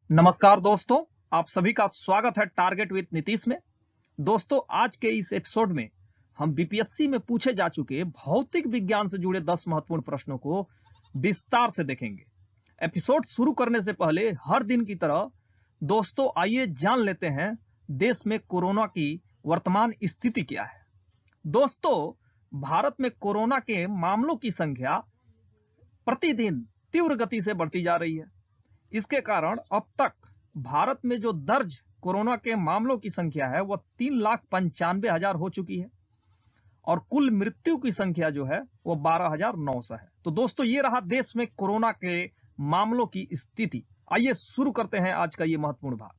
नमस्कार दोस्तों, आप सभी का स्वागत है टारगेट विद नीतीश में। दोस्तों, आज के इस एपिसोड में हम बीपीएससी में पूछे जा चुके भौतिक विज्ञान से जुड़े 10 महत्वपूर्ण प्रश्नों को विस्तार से देखेंगे। एपिसोड शुरू करने से पहले हर दिन की तरह दोस्तों आइए जान लेते हैं देश में कोरोना की वर्तमान स्थिति क्या है। दोस्तों, भारत में कोरोना के मामलों की संख्या प्रतिदिन तीव्र गति से बढ़ती जा रही है। इसके कारण अब तक भारत में जो दर्ज कोरोना के मामलों की संख्या है वह 3,95,000 हो चुकी है और कुल मृत्यु की संख्या जो है वो 12,900 है। तो दोस्तों, ये रहा देश में कोरोना के मामलों की स्थिति। आइए शुरू करते हैं आज का ये महत्वपूर्ण भाग।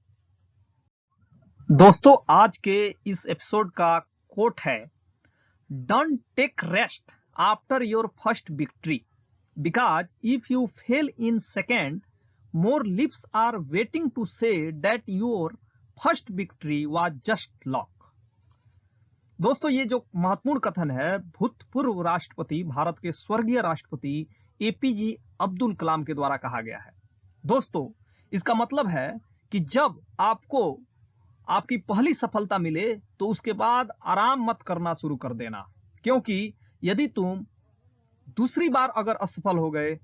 दोस्तों, आज के इस एपिसोड का कोट है, don't take rest after your first victory because if you fail in second, more lips are waiting to say that your first victory was just luck। दोस्तों, ये जो महत्वपूर्ण कथन है भूतपूर्व राष्ट्रपति भारत के स्वर्गीय राष्ट्रपति एपीजे अब्दुल कलाम के द्वारा कहा गया है। दोस्तों, इसका मतलब है कि जब आपको आपकी पहली सफलता मिले तो उसके बाद आराम मत करना शुरू कर देना, क्योंकि यदि तुम दूसरी बार अगर असफल हो गए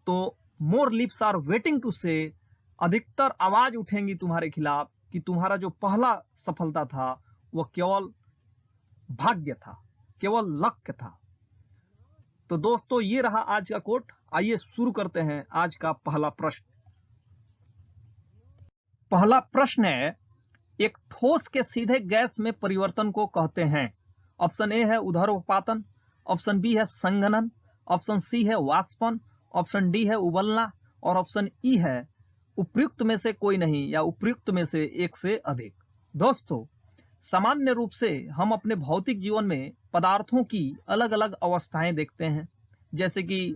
तो मोर लिप्स आर वेटिंग टू से, अधिकतर आवाज उठेंगी तुम्हारे खिलाफ कि तुम्हारा जो पहला सफलता था वह केवल भाग्य था, केवल लक था। तो दोस्तों, ये रहा आज का कोट। आइए शुरू करते हैं आज का पहला प्रश्न। पहला प्रश्न है, एक ठोस के सीधे गैस में परिवर्तन को कहते हैं। ऑप्शन ए है ऊर्ध्वपातन, ऑप्शन बी है संघनन, ऑप्शन सी है वाष्पन, ऑप्शन डी है उबलना और ऑप्शन ई है उपयुक्त में से कोई नहीं या उपयुक्त में से एक से अधिक। दोस्तों, सामान्य रूप से हम अपने भौतिक जीवन में पदार्थों की अलग अलग अवस्थाएं देखते हैं, जैसे कि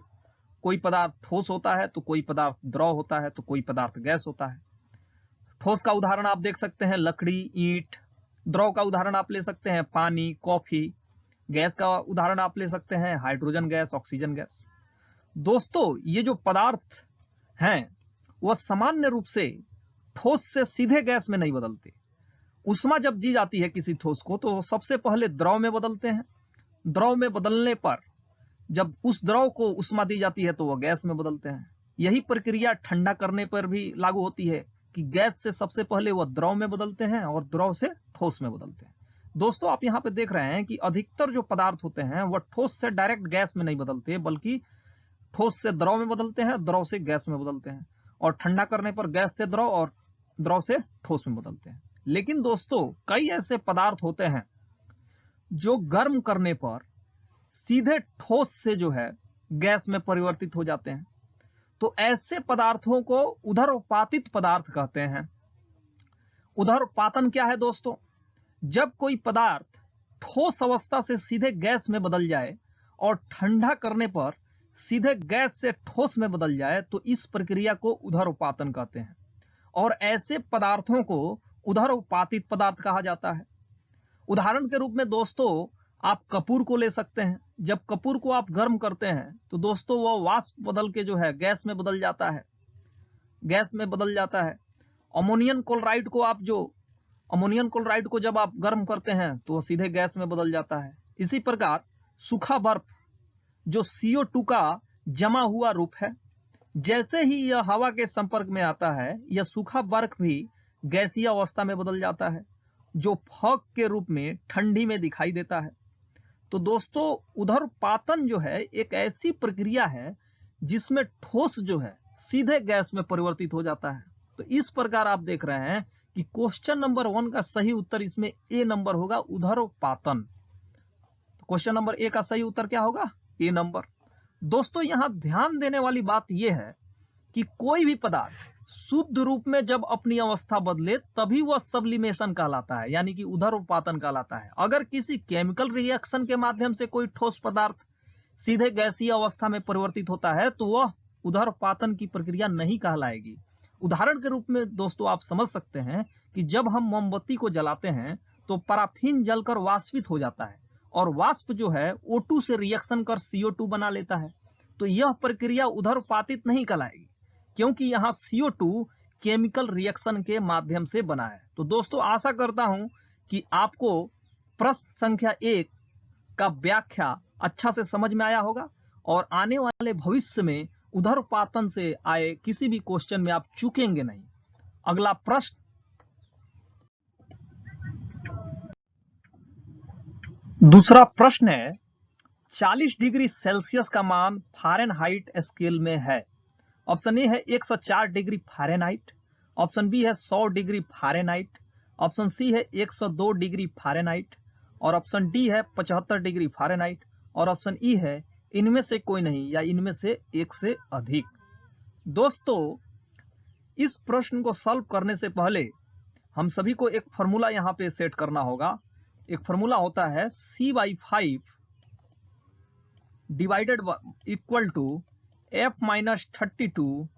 कोई पदार्थ ठोस होता है तो कोई पदार्थ द्रव होता है तो कोई पदार्थ गैस होता है। ठोस का उदाहरण आप देख सकते हैं लकड़ी, ईंट। द्रव का उदाहरण आप ले सकते हैं पानी, कॉफी। गैस का उदाहरण आप ले सकते हैं हाइड्रोजन गैस, ऑक्सीजन गैस। दोस्तों, ये जो पदार्थ हैं वह सामान्य रूप से ठोस से सीधे गैस में नहीं बदलते। उष्मा जब दी जाती है किसी ठोस को तो सबसे पहले द्रव में बदलते हैं। द्रव में बदलने पर जब उस द्रव को उष्मा दी जाती है तो वह गैस में बदलते हैं। यही प्रक्रिया ठंडा करने पर भी लागू होती है कि गैस से सबसे पहले वह द्रव में बदलते हैं और द्रव से ठोस में बदलते हैं। दोस्तों, आप यहाँ पे देख रहे हैं कि अधिकतर जो पदार्थ होते हैं वह ठोस से डायरेक्ट गैस में नहीं बदलते, बल्कि ठोस से द्रव में बदलते हैं, द्रव से गैस में बदलते हैं और ठंडा करने पर गैस से द्रव और द्रव से ठोस में बदलते हैं। लेकिन दोस्तों, कई ऐसे पदार्थ होते हैं जो गर्म करने पर सीधे ठोस से जो है गैस में परिवर्तित हो जाते हैं। तो ऐसे पदार्थों को ऊर्ध्वपातित पदार्थ कहते हैं। ऊर्ध्वपातन क्या है दोस्तों? जब कोई पदार्थ ठोस अवस्था से सीधे गैस में बदल जाए और ठंडा करने पर सीधे गैस से ठोस में बदल जाए तो इस प्रक्रिया को ऊर्ध्वपातन कहते हैं और ऐसे पदार्थों को ऊर्ध्वपातित पदार्थ कहा जाता है। उदाहरण के रूप में दोस्तों, आप कपूर को ले सकते हैं। जब कपूर को आप गर्म करते हैं तो दोस्तों वह वाष्प बदल के जो है गैस में बदल जाता है, गैस में बदल जाता है। अमोनियम क्लोराइड को जब आप गर्म करते हैं तो वह सीधे गैस में बदल जाता है। इसी प्रकार सूखा बर्फ जो CO2 का जमा हुआ रूप है, जैसे ही यह हवा के संपर्क में आता है यह सूखा बर्फ भी गैसीय अवस्था में बदल जाता है, जो फॉग के रूप में ठंडी में दिखाई देता है। तो दोस्तों, ऊर्ध्वपातन जो है एक ऐसी प्रक्रिया है जिसमें ठोस जो है सीधे गैस में परिवर्तित हो जाता है। तो इस प्रकार आप देख रहे हैं कि क्वेश्चन नंबर 1 का सही उत्तर इसमें ए नंबर होगा, ऊर्ध्वपातन। तो क्वेश्चन नंबर ए का सही उत्तर क्या होगा? ए नंबर। दोस्तों, यहां ध्यान देने वाली बात यह है कि कोई भी पदार्थ शुद्ध रूप में जब अपनी अवस्था बदले तभी वह सब्लिमेशन कहलाता है, यानी कि ऊर्ध्वपातन कहलाता है। अगर किसी केमिकल रिएक्शन के माध्यम से कोई ठोस पदार्थ सीधे गैसीय अवस्था में परिवर्तित होता है तो वह ऊर्ध्वपातन की प्रक्रिया नहीं कहलाएगी। उदाहरण के रूप में दोस्तों आप समझ सकते हैं कि जब हम मोमबत्ती को जलाते हैं तो पैराफिन जलकर वाष्पित हो जाता है और वाष्प जो है O2 से रिएक्शन कर CO2 बना लेता है। तो यह प्रक्रिया ऊर्ध्वपातित नहीं कहलाएगी, क्योंकि यहाँ CO2 केमिकल रिएक्शन के माध्यम से बना है। तो दोस्तों आशा करता हूं कि आपको प्रश्न संख्या 1 का व्याख्या अच्छा से समझ में आया होगा और आने वाले भविष्य में ऊर्ध्वपातन से आए किसी भी क्वेश्चन में आप चूकेंगे नहीं। अगला प्रश्न, दूसरा प्रश्न है 40 डिग्री सेल्सियस का मान फ़ारेनहाइट स्केल में है। ऑप्शन ए है 104 डिग्री फ़ारेनहाइट, ऑप्शन बी है 100 डिग्री फ़ारेनहाइट, ऑप्शन सी है 102 डिग्री फ़ारेनहाइट और ऑप्शन डी है 75 डिग्री फ़ारेनहाइट और ऑप्शन ई है इनमें से कोई नहीं या इनमें से एक से अधिक। दोस्तों इस प्रश्न को सॉल्व करने से पहले हम सभी को एक फॉर्मूला यहां पे सेट करना होगा। एक फॉर्मूला होता है C/5 divided equal to F-32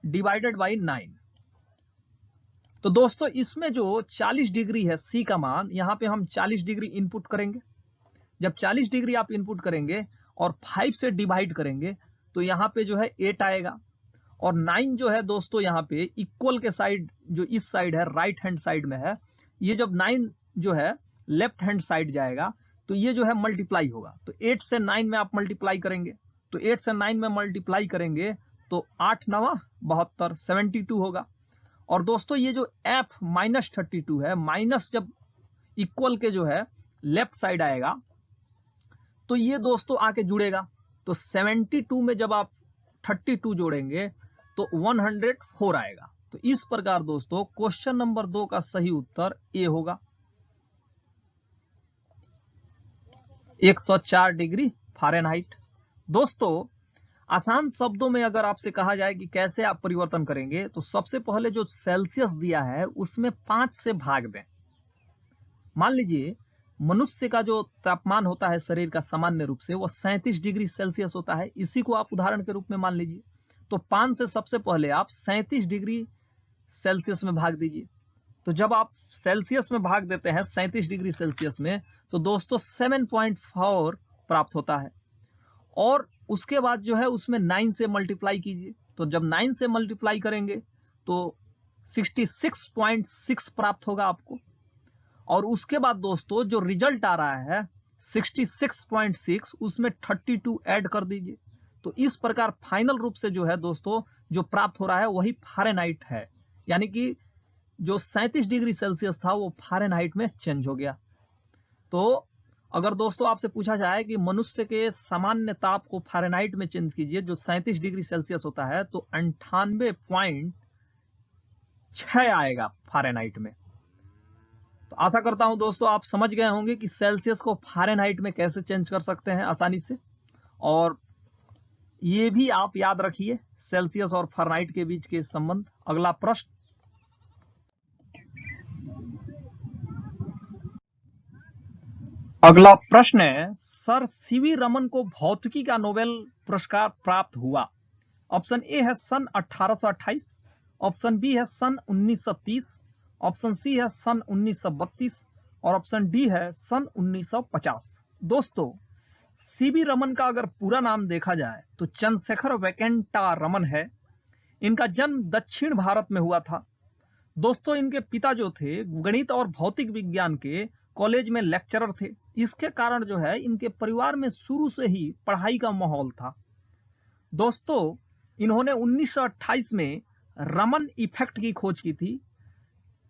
divided by 9। तो दोस्तों इसमें जो 40 डिग्री है C का मान, यहां पे हम 40 डिग्री इनपुट करेंगे। जब 40 डिग्री आप इनपुट करेंगे और 5 से डिवाइड करेंगे तो यहाँ पे जो है 8 आएगा और 9 जो है दोस्तों यहाँ पे इक्वल के साइड, जो इस साइड है राइट हैंड साइड में है, ये जब 9 जो है लेफ्ट हैंड साइड जाएगा तो ये जो है मल्टीप्लाई होगा। तो 8 से 9 में आप मल्टीप्लाई करेंगे, तो 8 से 9 में मल्टीप्लाई करेंगे तो 8 9 72 72 होगा। और दोस्तों ये जो F-32 है, माइनस जब इक्वल के जो है लेफ्ट साइड आएगा तो ये दोस्तों आके जुड़ेगा। तो 72 में जब आप 32 जोड़ेंगे तो 104 आएगा। तो इस प्रकार दोस्तों क्वेश्चन नंबर 2 का सही उत्तर ए होगा, 104 डिग्री फ़ारेनहाइट। दोस्तों आसान शब्दों में अगर आपसे कहा जाए कि कैसे आप परिवर्तन करेंगे, तो सबसे पहले जो सेल्सियस दिया है उसमें 5 से भाग दें। मान लीजिए मनुष्य का जो तापमान होता है शरीर का सामान्य रूप से वो 37 डिग्री सेल्सियस होता है, इसी को आप उदाहरण के रूप में मान लीजिए। तो 5 से सबसे पहले आप 37 डिग्री सेल्सियस में भाग दीजिए। तो जब आप सेल्सियस में भाग देते हैं 37 डिग्री सेल्सियस में तो दोस्तों 7.4 प्राप्त होता है और उसके बाद जो है उसमें 9 से मल्टीप्लाई कीजिए। तो जब 9 से मल्टीप्लाई करेंगे तो 66.6 प्राप्त होगा आपको और उसके बाद दोस्तों जो रिजल्ट आ रहा है 66.6 उसमें 32 ऐड कर दीजिए। तो इस प्रकार फाइनल रूप से जो है दोस्तों जो प्राप्त हो रहा है वही फ़ारेनहाइट है, यानी कि जो 37 डिग्री सेल्सियस था वो फ़ारेनहाइट में चेंज हो गया। तो अगर दोस्तों आपसे पूछा जाए कि मनुष्य के सामान्य ताप को फ़ारेनहाइट में चेंज कीजिए जो 37 डिग्री सेल्सियस होता है तो 98.6 आएगा फ़ारेनहाइट में। तो आशा करता हूं दोस्तों आप समझ गए होंगे कि सेल्सियस को फ़ारेनहाइट में कैसे चेंज कर सकते हैं आसानी से, और ये भी आप याद रखिए सेल्सियस और फ़ारेनहाइट के बीच के संबंध। अगला प्रश्न, अगला प्रश्न है सर सीवी रमन को भौतिकी का नोबेल पुरस्कार प्राप्त हुआ। ऑप्शन ए है सन 1828, ऑप्शन बी है सन 1930, ऑप्शन सी है सन 1932 और ऑप्शन डी है सन 1950। दोस्तों सीवी रमन का अगर पूरा नाम देखा जाए तो चंद्रशेखर वेंकटा रमन है। इनका जन्म दक्षिण भारत में हुआ था। दोस्तों इनके पिता जो थे गणित और भौतिक विज्ञान के कॉलेज में लेक्चरर थे। इसके कारण जो है इनके परिवार में शुरू से ही पढ़ाई का माहौल था। दोस्तों इन्होंने 1928 में रमन इफेक्ट की खोज की थी।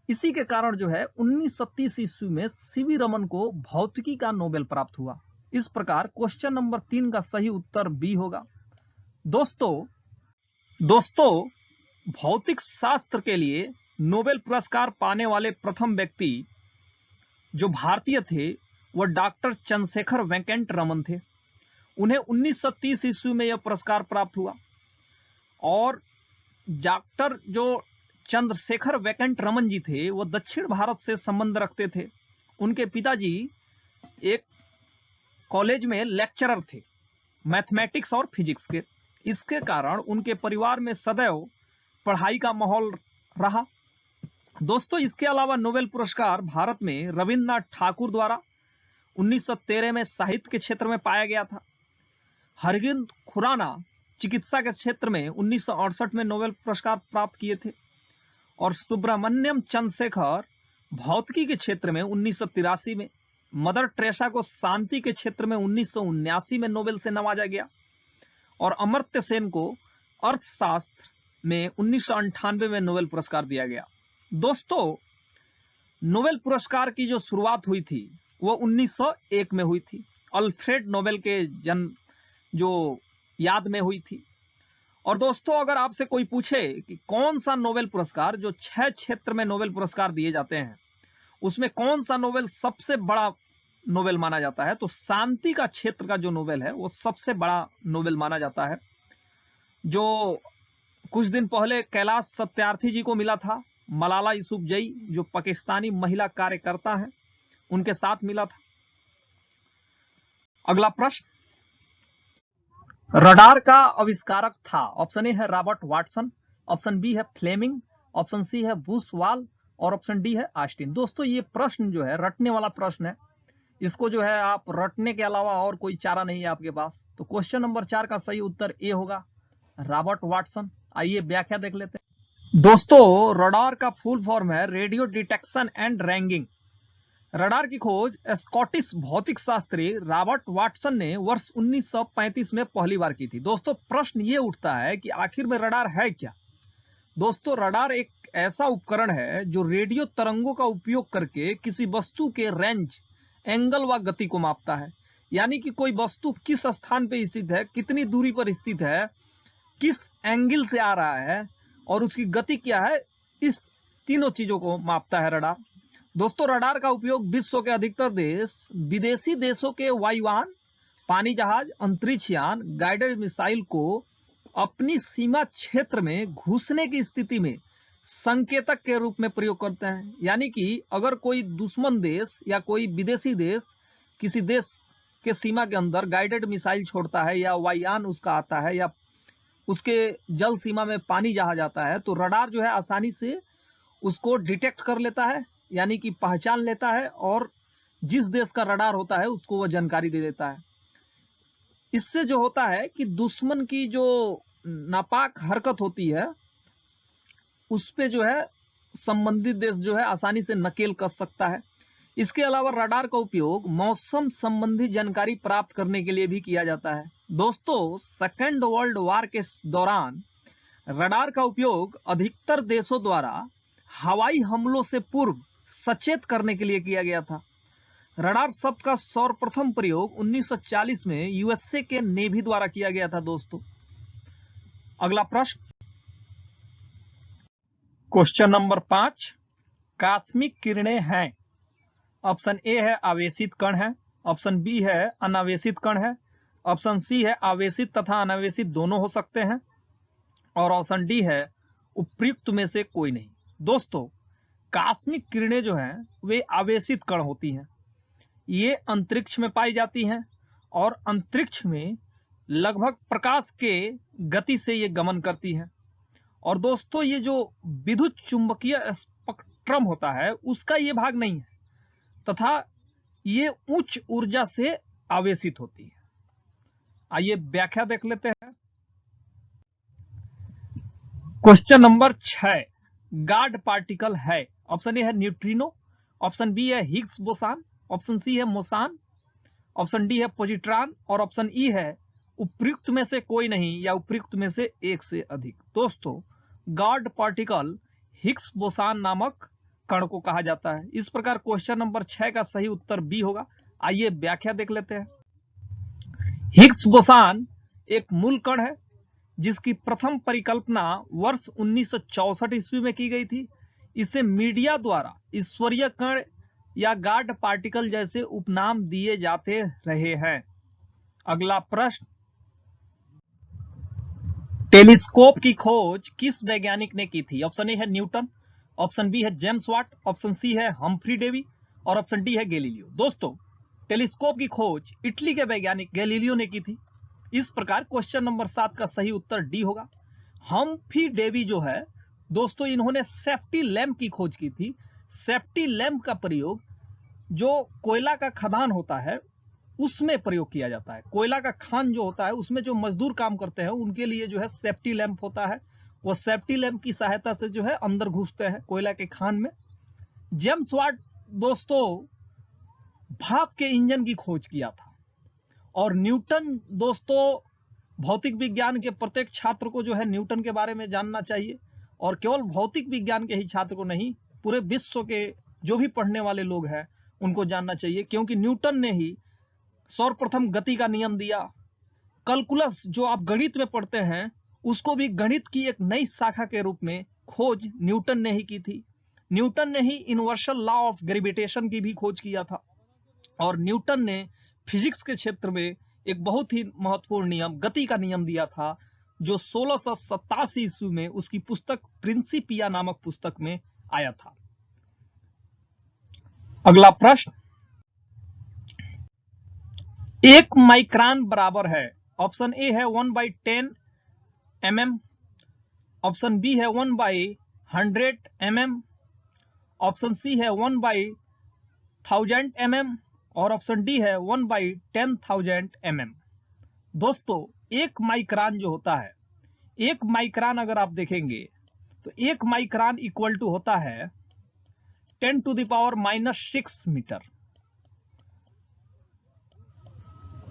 इसी के कारण जो है 1930 ईस्वी में सीवी रमन को भौतिकी का नोबेल प्राप्त हुआ। इस प्रकार क्वेश्चन नंबर 3 का सही उत्तर बी होगा। दोस्तों भौतिक शास्त्र के लिए नोबेल पुरस्कार पाने वाले प्रथम व्यक्ति जो भारतीय थे वह डॉक्टर चंद्रशेखर वेंकट रमन थे। उन्हें 1930 ईस्वी में यह पुरस्कार प्राप्त हुआ और डॉक्टर जो चंद्रशेखर वेंकट रमन जी थे वो दक्षिण भारत से संबंध रखते थे। उनके पिताजी एक कॉलेज में लेक्चरर थे मैथमेटिक्स और फिजिक्स के। इसके कारण उनके परिवार में सदैव पढ़ाई का माहौल रहा। दोस्तों इसके अलावा नोबेल पुरस्कार भारत में रविंद्रनाथ ठाकुर द्वारा 1913 में साहित्य के क्षेत्र में पाया गया था। हरगोविंद खुराना चिकित्सा के क्षेत्र में 1968 में नोबेल पुरस्कार प्राप्त किए थे, और सुब्रमण्यम चंद्रशेखर भौतिकी के क्षेत्र में 1983 में, मदर टेरेसा को शांति के क्षेत्र में 1979 में नोबेल से नवाजा गया, और अमर्त्य सेन को अर्थशास्त्र में 1998 में नोबेल पुरस्कार दिया गया। दोस्तों, नोबेल पुरस्कार की जो शुरुआत हुई थी वो 1901 में हुई थी, अल्फ्रेड नोबेल के जन्म जो याद में हुई थी। और दोस्तों, अगर आपसे कोई पूछे कि कौन सा नोबेल पुरस्कार, जो 6 क्षेत्र में नोबेल पुरस्कार दिए जाते हैं, उसमें कौन सा नोबेल सबसे बड़ा नोबेल माना जाता है, तो शांति का क्षेत्र का जो नोबेल है वो सबसे बड़ा नोबेल माना जाता है, जो कुछ दिन पहले कैलाश सत्यार्थी जी को मिला था। मलाला यूसुफजई जो पाकिस्तानी महिला कार्यकर्ता हैं, उनके साथ मिला था। अगला प्रश्न, रडार का आविष्कारक था? ऑप्शन ए है रॉबर्ट वाटसन, ऑप्शन बी है फ्लेमिंग, ऑप्शन सी है बुशवाल, और ऑप्शन डी है ऑस्टिन। दोस्तों, ये प्रश्न जो है रटने वाला प्रश्न है, इसको जो है आप रटने के अलावा और कोई चारा नहीं है आपके पास। तो क्वेश्चन नंबर 4 का सही उत्तर ए होगा, रॉबर्ट वाटसन। आइए व्याख्या देख लेते हैं। दोस्तों, रडार का फुल फॉर्म है radio detection and ragging. Radar की खोज स्कॉटिश भौतिक शास्त्री रॉबर्ट वाटसन ने वर्ष 1935 में पहली बार की थी। दोस्तों, प्रश्न ये उठता है कि आखिर में रडार है क्या? दोस्तों, रडार एक ऐसा उपकरण है जो रेडियो तरंगों का उपयोग करके किसी वस्तु के रेंज, एंगल व गति को मापता है। यानी कि कोई वस्तु किस स्थान पर स्थित है, कितनी दूरी पर स्थित है, किस एंगल से आ रहा है, और उसकी गति क्या है, इस तीनों चीजों को मापता है रडार। दोस्तों, रडार का उपयोग विश्व के अधिकतर देश विदेशी देशों के वायुयान, पानी जहाज, अंतरिक्ष यान, गाइडेड मिसाइल को अपनी सीमा क्षेत्र में घुसने की स्थिति में संकेतक के रूप में प्रयोग करते हैं। यानी कि अगर कोई दुश्मन देश या कोई विदेशी देश किसी देश के सीमा के अंदर गाइडेड मिसाइल छोड़ता है, या वायुयान उसका आता है, या उसके जल सीमा में पानी जहाज आता है, तो रडार जो है आसानी से उसको डिटेक्ट कर लेता है, यानी कि पहचान लेता है, और जिस देश का रडार होता है उसको वह जानकारी दे देता है। इससे जो होता है कि दुश्मन की जो नापाक हरकत होती है उस पे जो है संबंधित देश जो है आसानी से नकेल कस सकता है। इसके अलावा रडार का उपयोग मौसम संबंधी जानकारी प्राप्त करने के लिए भी किया जाता है। दोस्तों, सेकेंड वर्ल्ड वॉर के दौरान रडार का उपयोग अधिकतर देशों द्वारा हवाई हमलों से पूर्व सचेत करने के लिए किया गया था। रडार शब्द का सर्वप्रथम प्रयोग 1940 में यूएसए के नेवी द्वारा किया गया था। दोस्तों, अगला प्रश्न, क्वेश्चन नंबर 5, कॉस्मिक किरणें हैं? ऑप्शन ए है आवेशित कण है, ऑप्शन बी है अनावेशित कण है, ऑप्शन सी है आवेशित तथा अनावेशित दोनों हो सकते हैं, और ऑप्शन डी है उपयुक्त में से कोई नहीं। दोस्तों, कॉस्मिक किरणें जो हैं वे आवेशित कण होती हैं। ये अंतरिक्ष में पाई जाती हैं और अंतरिक्ष में लगभग प्रकाश के गति से ये गमन करती हैं। और दोस्तों, ये जो विद्युत चुंबकीय स्पेक्ट्रम होता है उसका ये भाग नहीं है, तथा ये उच्च ऊर्जा से आवेशित होती है। आइए व्याख्या देख लेते हैं। क्वेश्चन नंबर 6, गॉड पार्टिकल है? ऑप्शन ए है न्यूट्रिनो, ऑप्शन बी है हिग्स बोसान, ऑप्शन सी है मोसान, ऑप्शन डी है पॉजिट्रॉन, और ऑप्शन ई है उपयुक्त में से कोई नहीं या उपयुक्त में से एक से अधिक। दोस्तों, गॉड पार्टिकल हिग्स बोसान नामक कण को कहा जाता है। इस प्रकार क्वेश्चन नंबर 6 का सही उत्तर बी होगा। आइए व्याख्या देख लेते हैं। हिग्स बोसान एक मूल कण है जिसकी प्रथम परिकल्पना वर्ष 1964 ईस्वी में की गई थी। इसे मीडिया द्वारा ईश्वरीय कण या गॉड पार्टिकल जैसे उपनाम दिए जाते रहे हैं। अगला प्रश्न, टेलीस्कोप की खोज किस वैज्ञानिक ने की थी? ऑप्शन ए है न्यूटन, ऑप्शन बी है जेम्स वाट, ऑप्शन सी है हम्फ्री डेवी, और ऑप्शन डी है गैलीलियो। दोस्तों, टेलीस्कोप की खोज इटली के वैज्ञानिक गैलीलियो ने की थी। इस प्रकार क्वेश्चन नंबर 7 का सही उत्तर डी होगा। हम्फ्री डेवी जो है दोस्तों, इन्होंने सेफ्टी लैंप की खोज की थी। सेफ्टी लैंप का प्रयोग जो कोयला का खदान होता है उसमें प्रयोग किया जाता है। कोयला का खान जो होता है उसमें जो मजदूर काम करते हैं उनके लिए जो है सेफ्टी लैंप होता है, वो सेफ्टी लैंप की सहायता से जो है अंदर घुसते हैं कोयला के खान में। जेम्स वाट दोस्तों भाप के इंजन की खोज किया था, और न्यूटन दोस्तों भौतिक विज्ञान के प्रत्येक छात्र को जो है न्यूटन के बारे में जानना चाहिए, और केवल भौतिक विज्ञान के ही छात्र को नहीं, पूरे विश्व के जो भी पढ़ने वाले लोग हैं उनको जानना चाहिए, क्योंकि न्यूटन ने ही सर्वप्रथम गति का नियम दिया। कैलकुलस जो आप गणित में पढ़ते हैं उसको भी गणित की एक नई शाखा के रूप में खोज न्यूटन ने ही की थी। न्यूटन ने ही यूनिवर्सल लॉ ऑफ ग्रेविटेशन की भी खोज किया था, और न्यूटन ने फिजिक्स के क्षेत्र में एक बहुत ही महत्वपूर्ण नियम, गति का नियम दिया था, जो 1687 ईस्वी में उसकी पुस्तक प्रिंसिपिया नामक पुस्तक में आया था। अगला प्रश्न, एक माइक्रान बराबर है, ऑप्शन ए है 1/10 mm, ऑप्शन बी है 1/100 mm, ऑप्शन सी है 1/1000 mm, और ऑप्शन डी है 1/10,000 mm। दोस्तों एक माइक्रान जो होता है, एक माइक्रान अगर आप देखेंगे तो एक माइक्रान इक्वल टू होता है 10⁻⁻6 मीटर।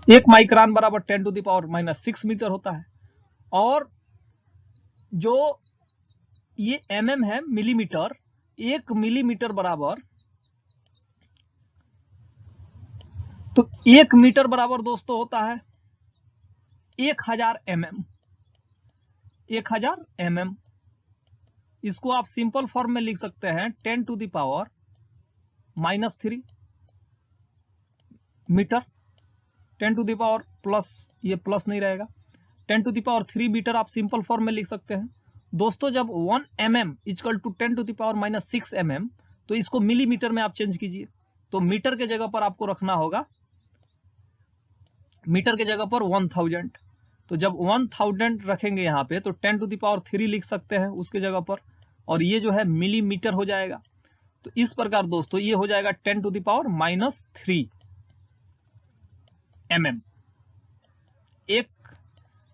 एक माइक्रान बराबर 10⁻⁻6 मीटर होता है, और जो ये mm है मिलीमीटर, एक मिलीमीटर बराबर, तो एक मीटर बराबर दोस्तों होता है 1000 mm। 1000 mm इसको आप सिंपल फॉर्म में लिख सकते हैं 10⁻³ मीटर। 10⁻, प्लस ये प्लस नहीं रहेगा, 10⁻³ मीटर आप सिंपल फॉर्म में लिख सकते हैं। दोस्तों जब 1 mm इक्वल टू 10⁻⁻6 mm, तो इसको मिलीमीटर में आप चेंज कीजिए, तो मीटर के जगह पर आपको रखना होगा, मीटर के जगह पर 1000। तो जब 1000 रखेंगे यहाँ पे तो 10⁻³ लिख सकते हैं उसके जगह पर, और ये जो है मिलीमीटर हो जाएगा। तो इस प्रकार दोस्तों ये हो जाएगा 10⁻³ mm। एक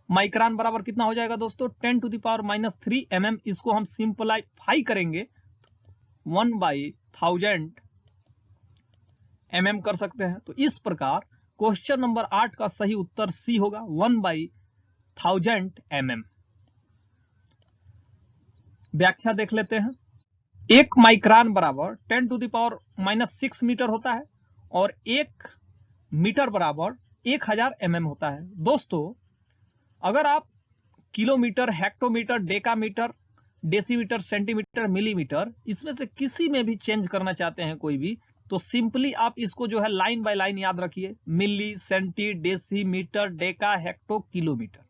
माइक्रान बराबर कितना हो जाएगा दोस्तों 10⁻³ mm। इसको हम सिंपलीफाई करेंगे 1/1000 mm कर सकते हैं। तो इस प्रकार क्वेश्चन नंबर 8 का सही उत्तर सी होगा, 1/1000 mm। व्याख्या देख लेते हैं। एक माइक्रान बराबर 10⁻⁻6 मीटर होता है, और एक मीटर बराबर 1000 mm होता है। दोस्तों अगर आप kilometre, hectometre, decametre, decimetre, centimetre, millimetre, इसमें से किसी में भी चेंज करना चाहते हैं कोई भी, तो सिंपली आप इसको जो है लाइन बाय लाइन याद रखिए, milli, centi, decimetre, deca, hecto, kilometre,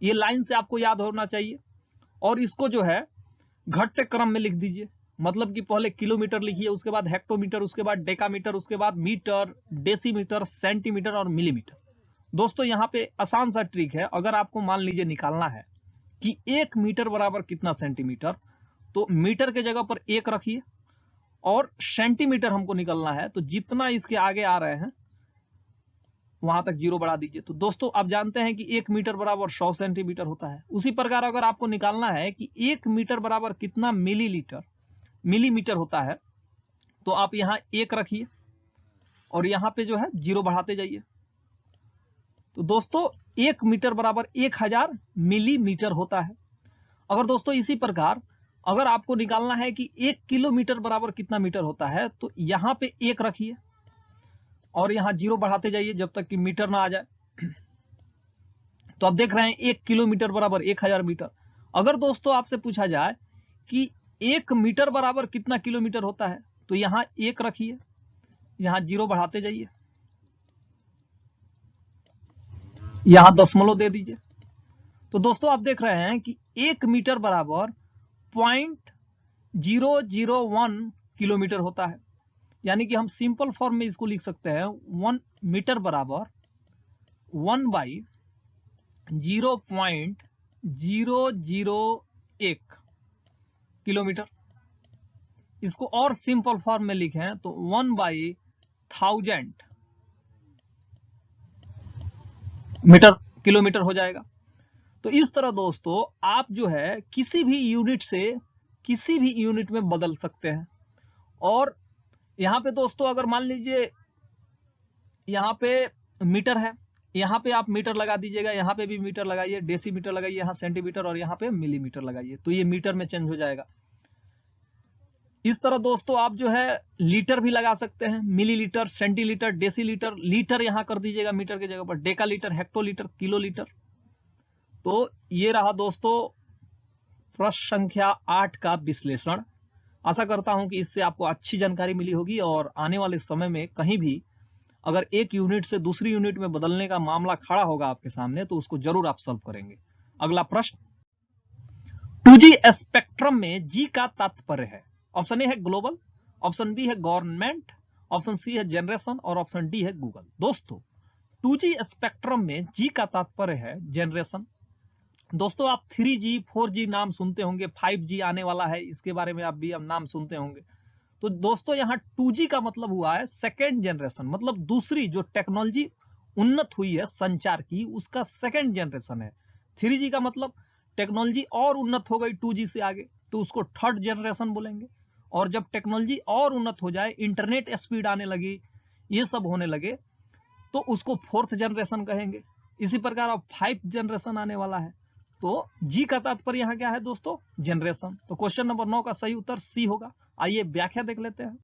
ये लाइन से आपको याद होना चाहिए। और इसको जो है घटते क्रम में लिख दीजिए, मतलब कि पहले किलोमीटर लिखिए, उसके बाद हेक्टोमीटर, उसके बाद डेकामीटर, उसके बाद मीटर, डेसीमीटर, सेंटीमीटर और मिलीमीटर। दोस्तों यहाँ पे आसान सा ट्रिक है, अगर आपको मान लीजिए निकालना है कि 1 मीटर बराबर कितना सेंटीमीटर, तो मीटर के जगह पर 1 रखिए, और सेंटीमीटर हमको निकलना है, तो जितना इसके आगे आ रहे हैं वहां तक 0 बढ़ा दीजिए। तो दोस्तों आप जानते हैं कि 1 मीटर बराबर 100 सेंटीमीटर होता है। उसी प्रकार अगर आपको निकालना है कि 1 मीटर बराबर कितना मिलीमीटर होता है, तो आप यहाँ 1 रखिए, और यहाँ पे जो है 0 बढ़ाते जाइए। तो दोस्तों 1 मीटर बराबर 1000 मिलीमीटर होता है। अगर दोस्तों इसी प्रकार अगर आपको निकालना है कि 1 किलोमीटर बराबर कितना मीटर होता है, तो यहाँ पे 1 रखिए, और यहाँ 0 बढ़ाते जाइए जब तक कि मीटर ना आ जाए। तो आप देख रहे हैं 1 किलोमीटर बराबर 1000 मीटर। अगर दोस्तों आपसे पूछा जाए कि 1 मीटर बराबर कितना किलोमीटर होता है, तो यहाँ 1 रखिए, यहाँ 0 बढ़ाते जाइए, यहाँ दशमलव दे दीजिए। तो दोस्तों आप देख रहे हैं कि 1 मीटर बराबर 0.001 किलोमीटर होता है, यानी कि हम सिंपल फॉर्म में इसको लिख सकते हैं 1 मीटर बराबर 1/0.001 किलोमीटर। इसको और सिंपल फॉर्म में लिखें तो 1/1000 मीटर किलोमीटर हो जाएगा। तो इस तरह दोस्तों आप जो है किसी भी यूनिट से किसी भी यूनिट में बदल सकते हैं। और यहां पे दोस्तों अगर मान लीजिए यहाँ पे मीटर है, यहाँ पे आप मीटर लगा दीजिएगा, यहाँ पे भी मीटर लगाइए, डेसीमीटर लगाइए, यहाँ सेंटीमीटर और यहाँ पे मिलीमीटर लगाइए, तो ये मीटर में चेंज हो जाएगा। इस तरह दोस्तों आप जो है लीटर भी लगा सकते हैं, मिलीलीटर, सेंटीलीटर, डेसीलीटर, लीटर यहां कर दीजिएगा मीटर की जगह पर, डेकालीटर, हेक्टोलीटर, किलोलीटर। तो ये रहा दोस्तों प्रश्न संख्या 8 का विश्लेषण। आशा करता हूं कि इससे आपको अच्छी जानकारी मिली होगी और आने वाले समय में कहीं भी अगर एक यूनिट से दूसरी यूनिट में बदलने का मामला खड़ा होगा आपके सामने तो उसको जरूर आप सॉल्व करेंगे। अगला प्रश्न, 2G स्पेक्ट्रम में जी का तात्पर्य है। ऑप्शन ए है ग्लोबल, ऑप्शन बी है गवर्नमेंट, ऑप्शन सी है जनरेशन और ऑप्शन डी है गूगल। दोस्तों 2G स्पेक्ट्रम में जी का तात्पर्य है जनरेशन। दोस्तों आप 3G 4G नाम सुनते होंगे, 5G आने वाला है, इसके बारे में आप भी अब नाम सुनते होंगे। तो दोस्तों यहाँ 2G का मतलब हुआ है सेकेंड जनरेशन, मतलब दूसरी जो टेक्नोलॉजी उन्नत हुई है संचार की उसका सेकेंड जनरेशन है। 3G का मतलब टेक्नोलॉजी और उन्नत हो गई 2G से आगे तो उसको थर्ड जनरेशन बोलेंगे। और जब टेक्नोलॉजी और उन्नत हो जाए, इंटरनेट स्पीड आने लगी, ये सब होने लगे तो उसको फोर्थ जनरेशन कहेंगे। इसी प्रकार अब 5th जनरेशन आने वाला है। तो जी का तात्पर्य यहाँ क्या है दोस्तों, जनरेशन। तो क्वेश्चन नंबर 9 का सही उत्तर सी होगा। आइए व्याख्या देख लेते हैं।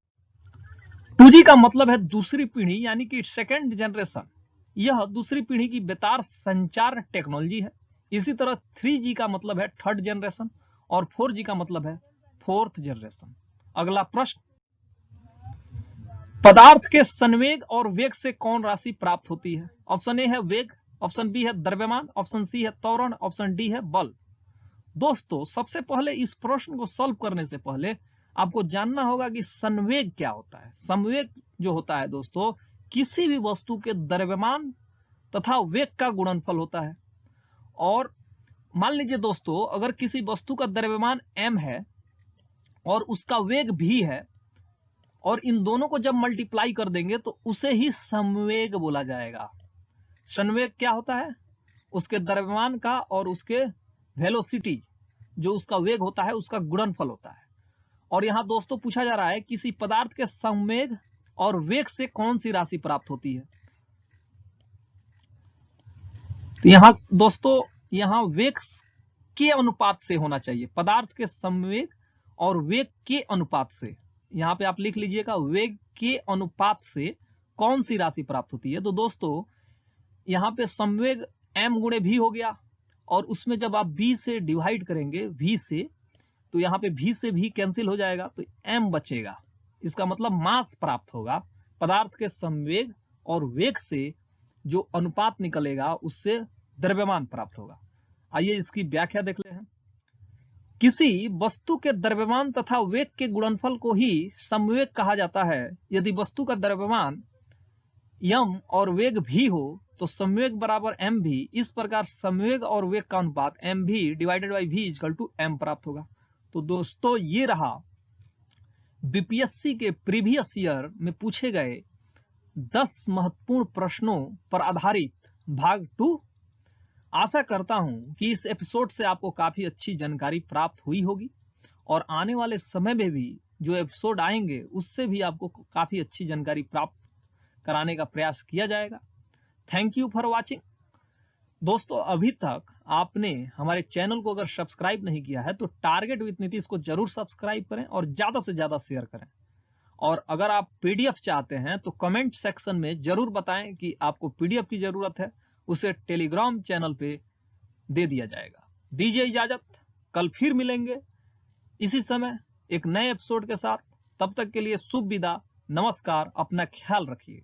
2G का मतलब है दूसरी पीढ़ी यानी कि सेकेंड जनरेशन। यह दूसरी पीढ़ी की बेतार संचार टेक्नोलॉजी है। इसी तरह 3G का मतलब है थर्ड जनरेशन और 4G का मतलब है फोर्थ जनरेशन। अगला प्रश्न, पदार्थ के संवेग और वेग से कौन राशि प्राप्त होती है। ऑप्शन ए है वेग, ऑप्शन बी है द्रव्यमान, ऑप्शन सी है त्वरण, ऑप्शन डी है बल। दोस्तों सबसे पहले इस प्रश्न को सॉल्व करने से पहले आपको जानना होगा कि संवेग क्या होता है। संवेग जो होता है दोस्तों किसी भी वस्तु के द्रव्यमान तथा वेग का गुणनफल होता है। और मान लीजिए दोस्तों अगर किसी वस्तु का द्रव्यमान m है और उसका वेग v है और इन दोनों को जब मल्टीप्लाई कर देंगे तो उसे ही संवेग बोला जाएगा। संवेग क्या होता है, उसके द्रव्यमान का और उसके वेलोसिटी जो उसका वेग होता है उसका गुणनफल होता है। और यहां दोस्तों पूछा जा रहा है किसी पदार्थ के संवेग और वेग से कौन सी राशि प्राप्त होती है। तो यहां दोस्तों यहां वेग के अनुपात से होना चाहिए, पदार्थ के संवेग और वेग के अनुपात से। यहां पे आप लिख लीजिएगा वेग के अनुपात से कौन सी राशि प्राप्त होती है। तो दोस्तों यहां पे संवेग m गुणे v हो गया और उसमें जब आप v से डिवाइड करेंगे v से तो यहां पे v से v कैंसिल हो जाएगा तो m बचेगा। इसका मतलब मास प्राप्त होगा। पदार्थ के संवेग और वेग से जो अनुपात निकलेगा उससे द्रव्यमान प्राप्त होगा। आइए इसकी व्याख्या देख लेते हैं। किसी वस्तु के द्रव्यमान तथा वेग के गुणनफल को ही संवेग कहा जाता है। यदि वस्तु का द्रव्यमान m और वेग v हो तो संवेग बराबर mv। इस प्रकार संवेग और वेग का अनुपात mv divided by v equal to m प्राप्त होगा। तो दोस्तों ये रहा बीपीएससी के प्रीवियस ईयर में पूछे गए 10 महत्वपूर्ण प्रश्नों पर आधारित भाग 2। आशा करता हूं कि इस एपिसोड से आपको काफी अच्छी जानकारी प्राप्त हुई होगी और आने वाले समय में भी जो एपिसोड आएंगे उससे भी आपको काफी अच्छी जानकारी प्राप्त कराने का प्रयास किया जाएगा। Thank you for watching. दोस्तों अभी तक आपने हमारे चैनल को अगर सब्सक्राइब नहीं किया है तो टारगेट विद नीतीश को जरूर सब्सक्राइब करें और ज्यादा से ज्यादा शेयर करें। और अगर आप पीडीएफ चाहते हैं तो कमेंट सेक्शन में जरूर बताएं कि आपको पीडीएफ की जरूरत है, उसे टेलीग्राम चैनल पे दे दिया जाएगा। दीजिए इजाजत, कल फिर मिलेंगे इसी समय एक नए एपिसोड के साथ। तब तक के लिए शुभ विदा, नमस्कार, अपना ख्याल रखिए।